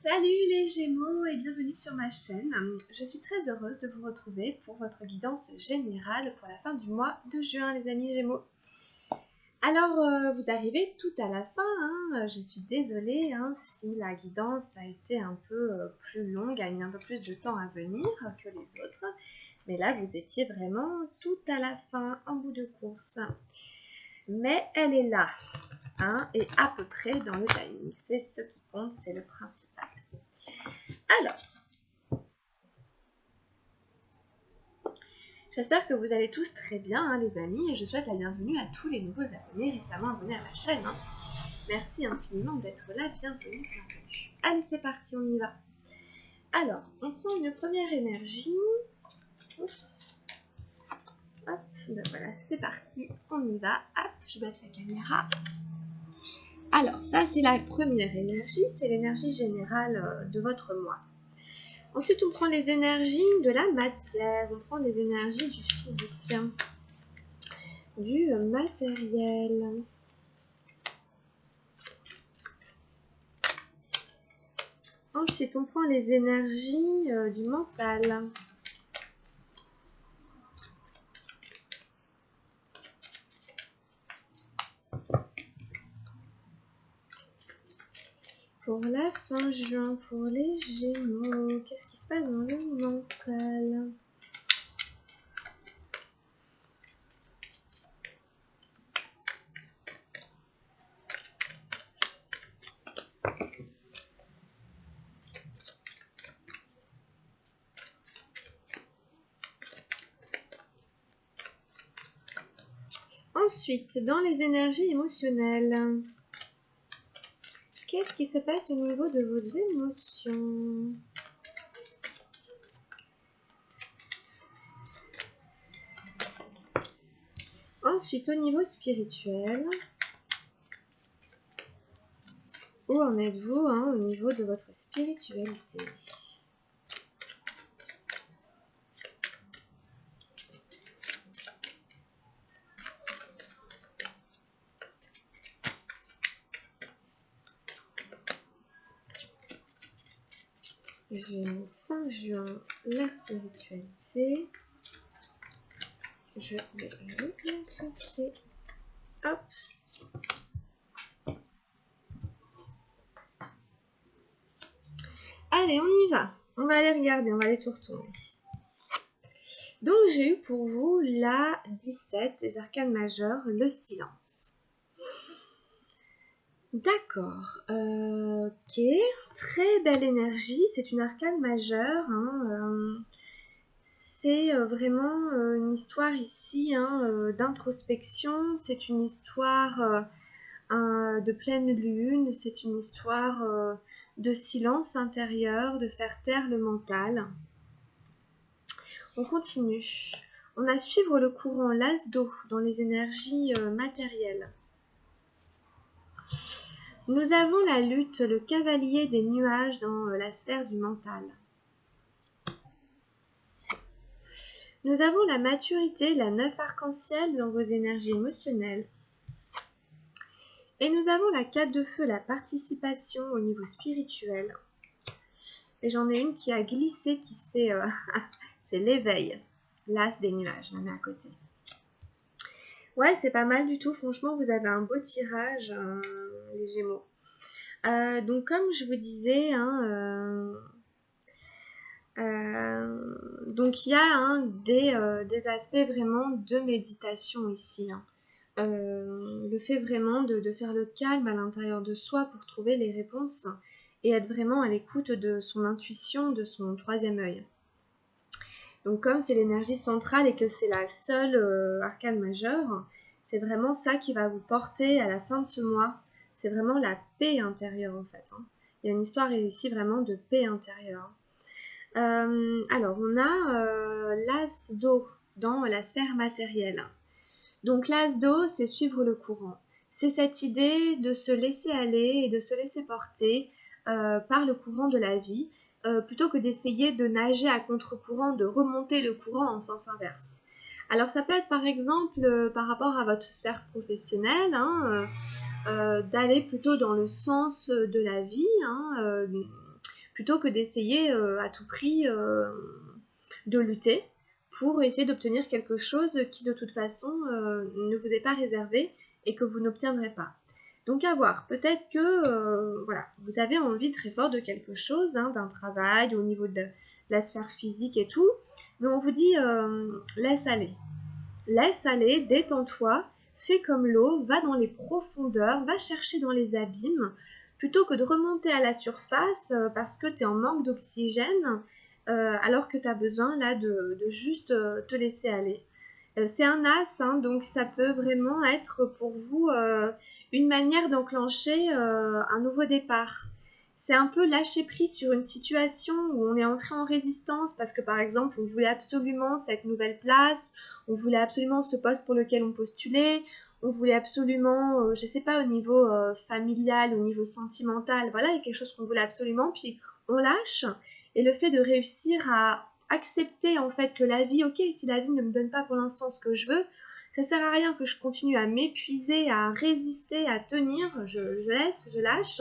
Salut les Gémeaux et bienvenue sur ma chaîne. Je suis très heureuse de vous retrouver pour votre guidance générale pour la fin du mois de juin, les amis Gémeaux. Alors, vous arrivez tout à la fin, hein. Je suis désolée si la guidance a été un peu plus longue, a mis un peu plus de temps à venir que les autres. Mais là, vous étiez vraiment tout à la fin, en bout de course. Mais elle est là, et à peu près dans le timing. C'est ce qui compte, c'est le principal. Alors, j'espère que vous allez tous très bien, les amis, et je souhaite la bienvenue à tous les nouveaux abonnés récemment abonnés à ma chaîne. Merci infiniment d'être là, bienvenue, bienvenue. Allez, c'est parti, on y va. Alors, on prend une première énergie. Oups. Hop, ben voilà, c'est parti, on y va. Hop, je baisse la caméra. Alors, ça, c'est la première énergie, c'est l'énergie générale de votre mois. Ensuite, on prend les énergies de la matière, on prend les énergies du physique, du matériel. Ensuite, on prend les énergies du mental. Pour la fin juin, pour les Gémeaux, qu'est-ce qui se passe dans le mental ? Ensuite, dans les énergies émotionnelles, qu'est-ce qui se passe au niveau de vos émotions ? Ensuite, au niveau spirituel, où en êtes-vous au niveau de votre spiritualité ? Gémeaux, fin juin, la spiritualité. Je vais aller la chercher. Hop. Allez, on y va. On va aller regarder, on va aller tout retourner. Donc, j'ai eu pour vous la 17 des arcanes majeures, le silence. D'accord. Ok. Très belle énergie. C'est une arcane majeure. C'est vraiment une histoire ici d'introspection. C'est une histoire de pleine lune. C'est une histoire de silence intérieur, de faire taire le mental. On continue. On a suivre le courant l'as d'eau dans les énergies matérielles. Nous avons la lutte, le cavalier des nuages dans la sphère du mental. Nous avons la maturité, la 9 arc-en-ciel dans vos énergies émotionnelles. Et nous avons la 4 de feu, la participation au niveau spirituel. Et j'en ai une qui a glissé, qui s'est... c'est l'éveil, l'as des nuages, j'en ai à côté. Ouais, c'est pas mal du tout, franchement, vous avez un beau tirage, les Gémeaux. Donc, comme je vous disais, donc il y a des aspects vraiment de méditation ici. Le fait vraiment de faire le calme à l'intérieur de soi pour trouver les réponses et être vraiment à l'écoute de son intuition, de son troisième œil. Donc comme c'est l'énergie centrale et que c'est la seule arcane majeure, c'est vraiment ça qui va vous porter à la fin de ce mois. C'est vraiment la paix intérieure en fait. Il y a une histoire ici vraiment de paix intérieure. Alors on a l'as d'eau dans la sphère matérielle. Donc l'as d'eau, c'est suivre le courant. C'est cette idée de se laisser aller et de se laisser porter par le courant de la vie, plutôt que d'essayer de nager à contre-courant, de remonter le courant en sens inverse. Alors ça peut être par exemple par rapport à votre sphère professionnelle, d'aller plutôt dans le sens de la vie, plutôt que d'essayer à tout prix de lutter pour essayer d'obtenir quelque chose qui de toute façon ne vous est pas réservé et que vous n'obtiendrez pas. Donc à voir, peut-être que voilà, vous avez envie très fort de quelque chose, hein, d'un travail au niveau de la sphère physique et tout, mais on vous dit laisse aller, détends-toi, fais comme l'eau, va dans les profondeurs, va chercher dans les abîmes, plutôt que de remonter à la surface parce que tu es en manque d'oxygène, alors que tu as besoin là de juste te laisser aller. C'est un as, hein, donc ça peut vraiment être pour vous une manière d'enclencher un nouveau départ. C'est un peu lâcher prise sur une situation où on est entré en résistance parce que par exemple on voulait absolument cette nouvelle place, on voulait absolument ce poste pour lequel on postulait, on voulait absolument, je sais pas, au niveau familial, au niveau sentimental, voilà, il y a quelque chose qu'on voulait absolument, puis on lâche. Et le fait de réussir à accepter en fait que la vie, ok, si la vie ne me donne pas pour l'instant ce que je veux, ça sert à rien que je continue à m'épuiser, à résister, à tenir, je laisse, je lâche,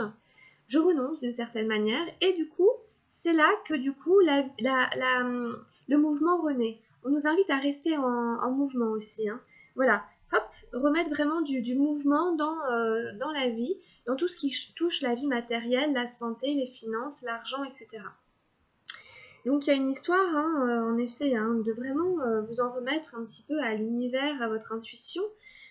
je renonce d'une certaine manière, et du coup, c'est là que du coup le mouvement renaît. On nous invite à rester en mouvement aussi, hein. Voilà, hop, remettre vraiment du mouvement dans la vie, dans tout ce qui touche la vie matérielle, la santé, les finances, l'argent, etc. Donc il y a une histoire, hein, en effet, hein, de vraiment vous en remettre un petit peu à l'univers, à votre intuition,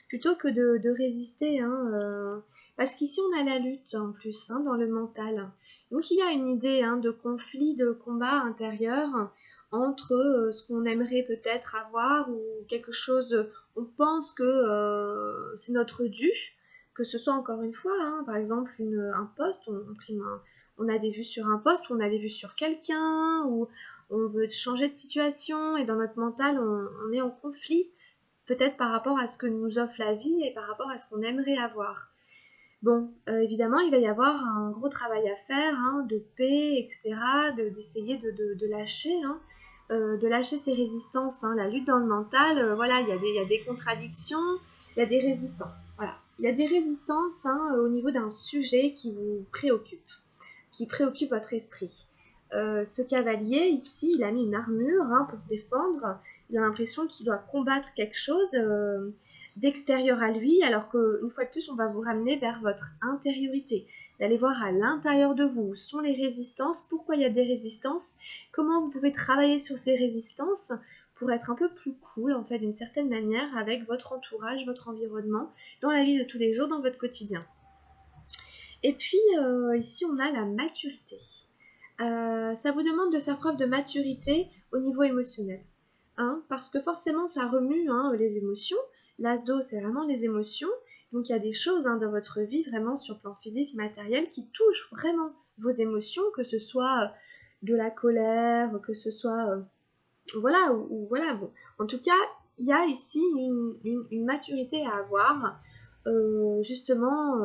plutôt que de résister. Hein, parce qu'ici on a la lutte en plus, hein, dans le mental. Donc il y a une idée, hein, de conflit, de combat intérieur entre ce qu'on aimerait peut-être avoir ou quelque chose, on pense que c'est notre dû, que ce soit encore une fois, hein, par exemple un poste, on a des vues sur un poste, ou on a des vues sur quelqu'un, ou on veut changer de situation, et dans notre mental, on est en conflit, peut-être par rapport à ce que nous offre la vie et par rapport à ce qu'on aimerait avoir. Bon, évidemment, il va y avoir un gros travail à faire, hein, de paix, etc., d'essayer de lâcher, hein, de lâcher ces résistances, hein, la lutte dans le mental, voilà, il y a des contradictions, il y a des résistances, voilà. Il y a des résistances, hein, au niveau d'un sujet qui vous préoccupe votre esprit. Ce cavalier ici, il a mis une armure, hein, pour se défendre. Il a l'impression qu'il doit combattre quelque chose d'extérieur à lui, alors qu'une fois de plus, on va vous ramener vers votre intériorité, d'aller voir à l'intérieur de vous où sont les résistances, pourquoi il y a des résistances, comment vous pouvez travailler sur ces résistances pour être un peu plus cool, en fait, d'une certaine manière, avec votre entourage, votre environnement, dans la vie de tous les jours, dans votre quotidien. Et puis, ici, on a la maturité. Ça vous demande de faire preuve de maturité au niveau émotionnel. Hein, parce que forcément, ça remue, hein, les émotions. L'as d'eau, c'est vraiment les émotions. Donc, il y a des choses, hein, dans votre vie, vraiment sur le plan physique, matériel, qui touchent vraiment vos émotions, que ce soit de la colère, que ce soit... voilà, ou voilà. Bon. En tout cas, il y a ici une maturité à avoir. Justement,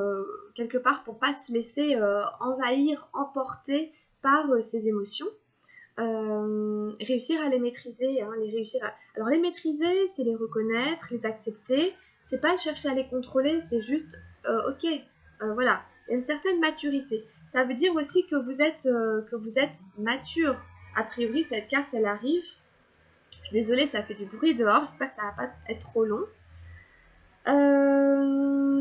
quelque part pour pas se laisser envahir, emporter par ces émotions. Réussir à les maîtriser, hein, alors les maîtriser, c'est les reconnaître, les accepter, c'est pas chercher à les contrôler, c'est juste ok, voilà, il y a une certaine maturité. Ça veut dire aussi que vous êtes mature. A priori, cette carte, elle arrive. Je suis désolée, ça fait du bruit dehors, j'espère que ça va pas être trop long.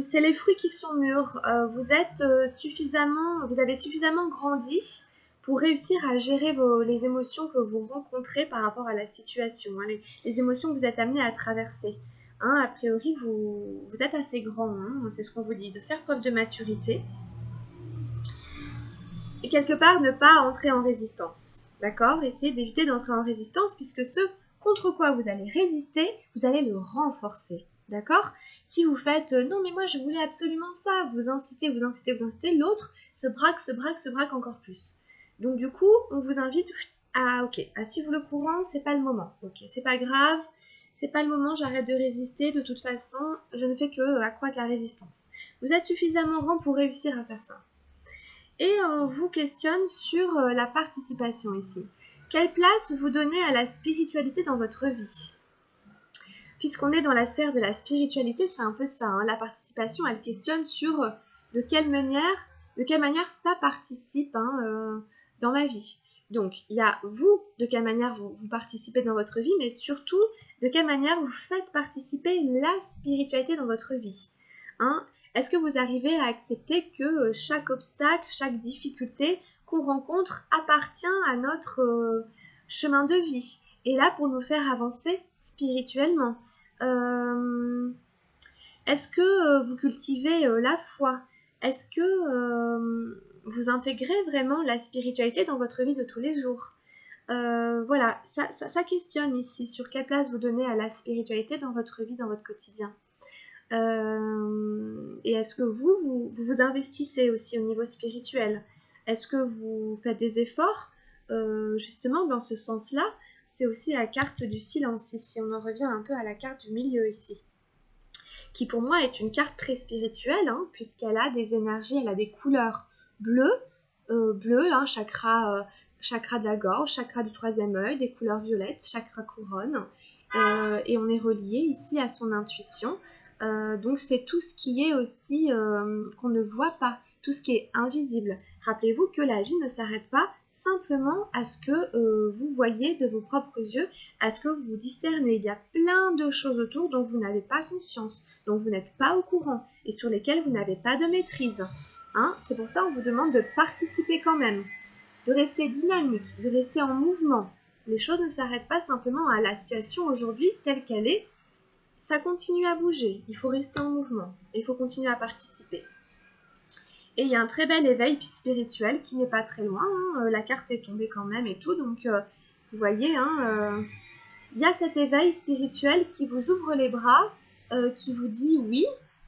C'est les fruits qui sont mûrs. Vous avez suffisamment grandi pour réussir à gérer les émotions que vous rencontrez par rapport à la situation, hein, les émotions que vous êtes amené à traverser. Hein, a priori, vous êtes assez grand, hein, c'est ce qu'on vous dit, de faire preuve de maturité. Et quelque part, ne pas entrer en résistance. D'accord ? Essayez d'éviter d'entrer en résistance puisque ce contre quoi vous allez résister, vous allez le renforcer. D'accord ? Si vous faites non mais moi je voulais absolument ça, vous incitez, l'autre se braque encore plus. Donc du coup, on vous invite à suivre le courant, c'est pas le moment. Ok, c'est pas grave, c'est pas le moment, j'arrête de résister, de toute façon, je ne fais que accroître la résistance. Vous êtes suffisamment grand pour réussir à faire ça. Et on vous questionne sur la participation ici. Quelle place vous donnez à la spiritualité dans votre vie ? Puisqu'on est dans la sphère de la spiritualité, c'est un peu ça. Hein. La participation, elle questionne sur de quelle manière ça participe, hein, dans ma vie. Donc, il y a vous, de quelle manière vous participez dans votre vie, mais surtout, de quelle manière vous faites participer la spiritualité dans votre vie. Hein? Est-ce que vous arrivez à accepter que chaque obstacle, chaque difficulté qu'on rencontre appartient à notre chemin de vie, et là pour nous faire avancer spirituellement. Est-ce que vous cultivez la foi? Est-ce que vous intégrez vraiment la spiritualité dans votre vie de tous les jours? Voilà, ça questionne ici sur quelle place vous donnez à la spiritualité dans votre vie, dans votre quotidien. Et est-ce que vous investissez aussi au niveau spirituel? Est-ce que vous faites des efforts justement dans ce sens-là? C'est aussi la carte du silence ici. On en revient un peu à la carte du milieu ici, qui pour moi est une carte très spirituelle, hein, puisqu'elle a des énergies, elle a des couleurs bleues, hein, chakra de la gorge, chakra du troisième œil, des couleurs violettes, chakra couronne, et on est relié ici à son intuition. Donc c'est tout ce qui est aussi qu'on ne voit pas, tout ce qui est invisible. Rappelez-vous que la vie ne s'arrête pas simplement à ce que vous voyez de vos propres yeux, à ce que vous discernez. Il y a plein de choses autour dont vous n'avez pas conscience, dont vous n'êtes pas au courant et sur lesquelles vous n'avez pas de maîtrise. Hein? C'est pour ça qu'on vous demande de participer quand même, de rester dynamique, de rester en mouvement. Les choses ne s'arrêtent pas simplement à la situation aujourd'hui telle qu'elle est. Ça continue à bouger, il faut rester en mouvement, il faut continuer à participer. Et il y a un très bel éveil spirituel qui n'est pas très loin, hein, la carte est tombée quand même et tout, donc vous voyez, hein, il y a cet éveil spirituel qui vous ouvre les bras, qui vous dit oui,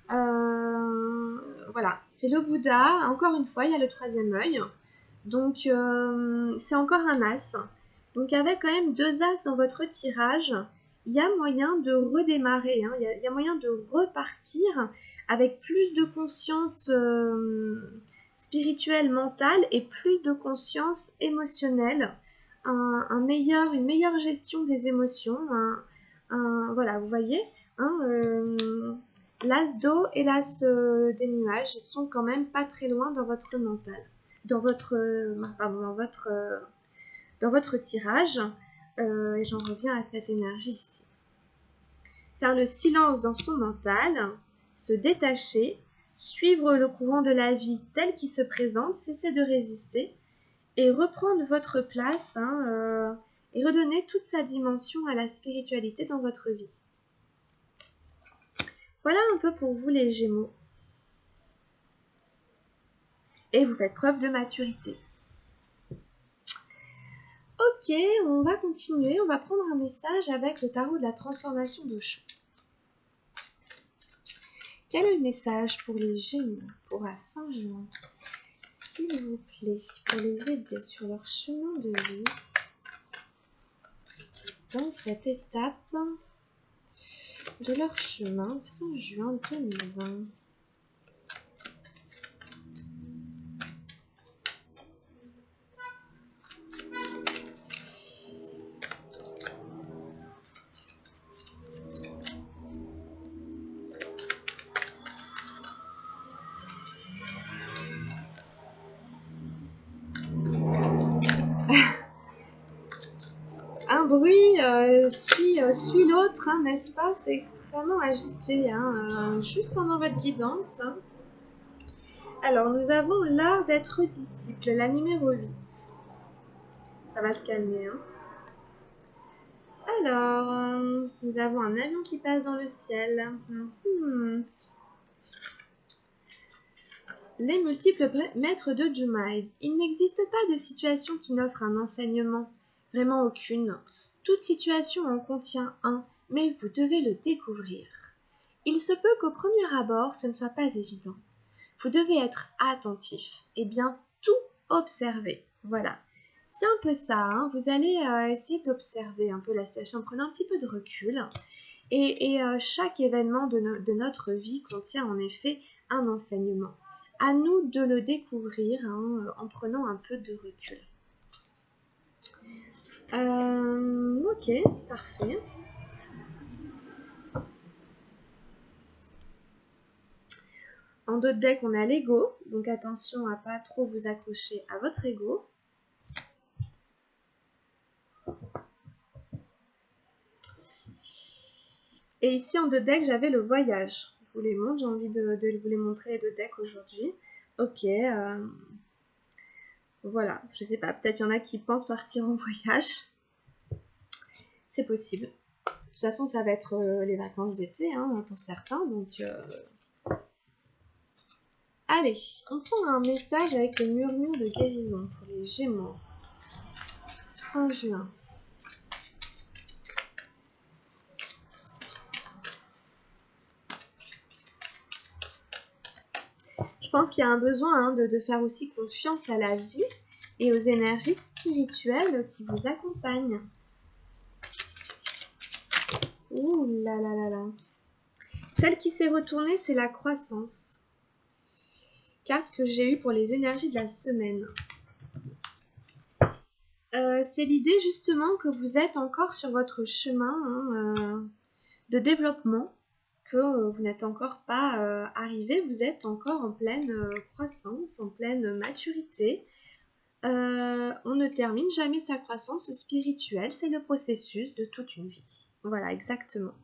voilà, c'est le Bouddha, encore une fois, il y a le troisième œil, donc c'est encore un as, donc avec quand même 2 as dans votre tirage, il y a moyen de redémarrer, hein, il y a moyen de repartir avec plus de conscience spirituelle, mentale et plus de conscience émotionnelle, une meilleure gestion des émotions, voilà, vous voyez, hein, l'as d'eau et l'as des nuages, ils sont quand même pas très loin dans votre mental, dans votre tirage, et j'en reviens à cette énergie ici. Faire le silence dans son mental, se détacher, suivre le courant de la vie tel qu'il se présente, cesser de résister et reprendre votre place, hein, et redonner toute sa dimension à la spiritualité dans votre vie. Voilà un peu pour vous les Gémeaux. Et vous faites preuve de maturité. Ok, on va continuer, on va prendre un message avec le tarot de la transformation d'Osho. Quel est le message pour les Gémeaux pour la fin juin, s'il vous plaît, pour les aider sur leur chemin de vie dans cette étape de leur chemin fin juin 2020. Un bruit suit l'autre, hein, n'est-ce pas? C'est extrêmement agité, hein, juste pendant votre guidance. Hein. Alors, nous avons l'art d'être disciple, la numéro 8. Ça va se calmer. Hein. Alors, nous avons un avion qui passe dans le ciel. Les multiples maîtres de Jumaïd. Il n'existe pas de situation qui n'offre un enseignement. Vraiment aucune. Toute situation en contient un, mais vous devez le découvrir. Il se peut qu'au premier abord, ce ne soit pas évident. Vous devez être attentif et bien tout observer. Voilà. C'est un peu ça, hein. Vous allez essayer d'observer un peu la situation en prenant un petit peu de recul. Et chaque événement de notre vie contient en effet un enseignement. À nous de le découvrir, hein, en prenant un peu de recul. Ok, parfait. En d'autres decks, on a l'ego, donc attention à pas trop vous accrocher à votre ego. Et ici en 2 decks, j'avais le voyage. Je vous les montre, j'ai envie de vous les montrer les 2 decks aujourd'hui. Ok, voilà, je sais pas, peut-être il y en a qui pensent partir en voyage. C'est possible. De toute façon, ça va être les vacances d'été hein, pour certains, donc... Allez, on prend un message avec le murmure de guérison pour les Gémeaux. Fin juin. Je pense qu'il y a un besoin hein, de faire aussi confiance à la vie et aux énergies spirituelles qui vous accompagnent. Ouh là là là là. Celle qui s'est retournée, c'est la croissance. Carte que j'ai eue pour les énergies de la semaine. C'est l'idée justement que vous êtes encore sur votre chemin hein, de développement, que vous n'êtes encore pas arrivé, vous êtes encore en pleine croissance, en pleine maturité. On ne termine jamais sa croissance spirituelle, c'est le processus de toute une vie. Voilà, exactement.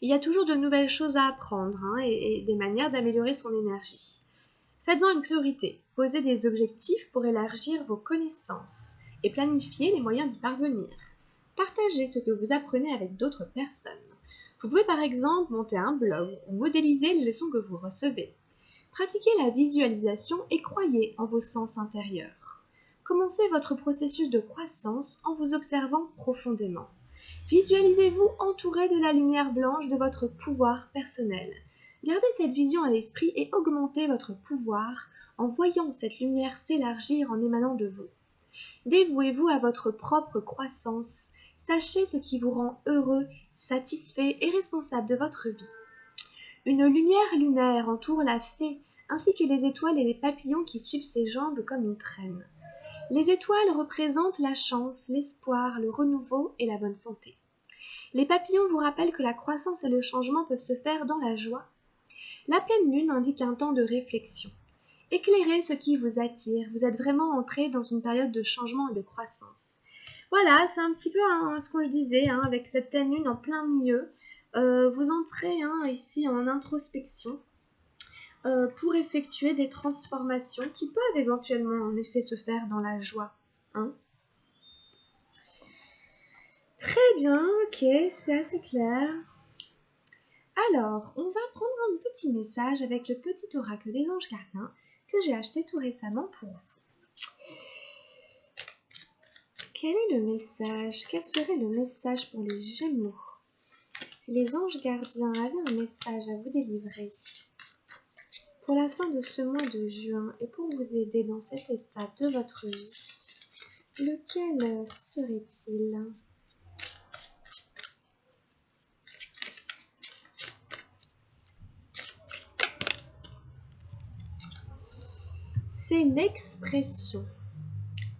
Il y a toujours de nouvelles choses à apprendre hein, et des manières d'améliorer son énergie. Faites-en une priorité. Posez des objectifs pour élargir vos connaissances et planifiez les moyens d'y parvenir. Partagez ce que vous apprenez avec d'autres personnes. Vous pouvez par exemple monter un blog ou modéliser les leçons que vous recevez. Pratiquez la visualisation et croyez en vos sens intérieurs. Commencez votre processus de croissance en vous observant profondément. Visualisez-vous entouré de la lumière blanche de votre pouvoir personnel. Gardez cette vision à l'esprit et augmentez votre pouvoir en voyant cette lumière s'élargir en émanant de vous. Dévouez-vous à votre propre croissance. Sachez ce qui vous rend heureux, satisfait et responsable de votre vie. Une lumière lunaire entoure la fée, ainsi que les étoiles et les papillons qui suivent ses jambes comme une traîne. Les étoiles représentent la chance, l'espoir, le renouveau et la bonne santé. Les papillons vous rappellent que la croissance et le changement peuvent se faire dans la joie. La pleine lune indique un temps de réflexion. Éclairez ce qui vous attire. Vous êtes vraiment entré dans une période de changement et de croissance. Voilà, c'est un petit peu hein, ce que je disais, hein, avec cette pleine lune en plein milieu. Vous entrez hein, ici en introspection pour effectuer des transformations qui peuvent éventuellement en effet se faire dans la joie. Hein. Très bien, ok, c'est assez clair. Alors, on va prendre un petit message avec le petit oracle des anges gardiens que j'ai acheté tout récemment pour vous. Quel est le message? Quel serait le message pour les Gémeaux? Si les anges gardiens avaient un message à vous délivrer pour la fin de ce mois de juin et pour vous aider dans cette étape de votre vie, lequel serait-il? C'est l'expression.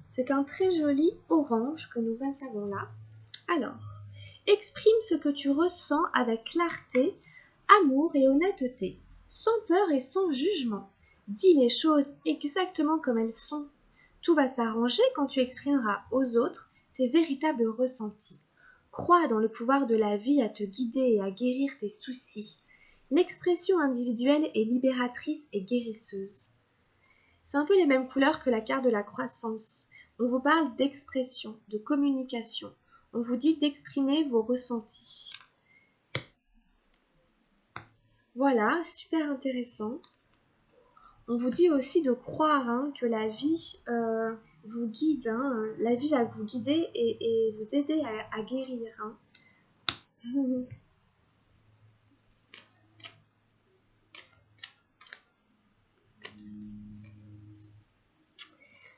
C'est un très joli orange que nous avons là. Alors, exprime ce que tu ressens avec clarté, amour et honnêteté, sans peur et sans jugement. Dis les choses exactement comme elles sont. Tout va s'arranger quand tu exprimeras aux autres tes véritables ressentis. Crois dans le pouvoir de la vie à te guider et à guérir tes soucis. L'expression individuelle est libératrice et guérisseuse. C'est un peu les mêmes couleurs que la carte de la croissance. On vous parle d'expression, de communication. On vous dit d'exprimer vos ressentis. Voilà, super intéressant. On vous dit aussi de croire hein, que la vie vous guide. Hein, la vie va vous guider et vous aider à guérir. Hein.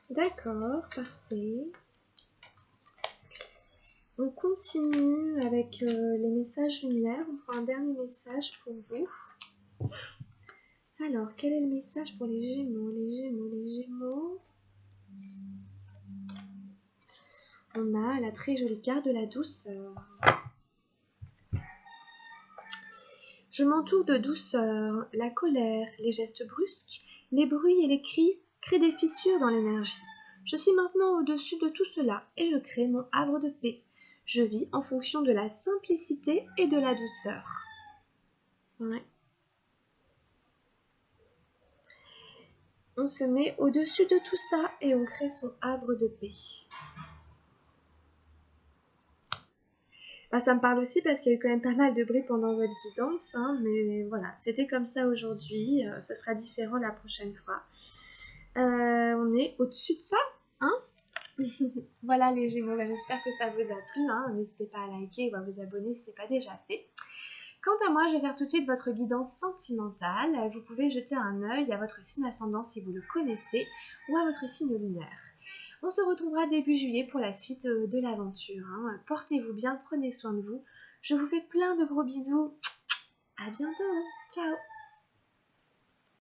D'accord, parfait. On continue avec les messages luminaires. On prend un dernier message pour vous. Alors, quel est le message pour les Gémeaux? Les Gémeaux. On a la très jolie carte de la douceur. Je m'entoure de douceur. La colère, les gestes brusques, les bruits et les cris créent des fissures dans l'énergie. Je suis maintenant au-dessus de tout cela et je crée mon havre de paix. Je vis en fonction de la simplicité et de la douceur. Ouais. On se met au-dessus de tout ça et on crée son havre de paix. Ça me parle aussi parce qu'il y a eu quand même pas mal de bruit pendant votre guidance, hein, mais voilà, c'était comme ça aujourd'hui, ce sera différent la prochaine fois. On est au-dessus de ça, hein. Voilà les Gémeaux, j'espère que ça vous a plu, hein. N'hésitez pas à liker ou à vous abonner si ce n'est pas déjà fait. Quant à moi, je vais faire tout de suite votre guidance sentimentale. Vous pouvez jeter un œil à votre signe ascendant si vous le connaissez ou à votre signe lunaire. On se retrouvera début juillet pour la suite de l'aventure, hein. Portez-vous bien, prenez soin de vous. Je vous fais plein de gros bisous. À bientôt. Ciao.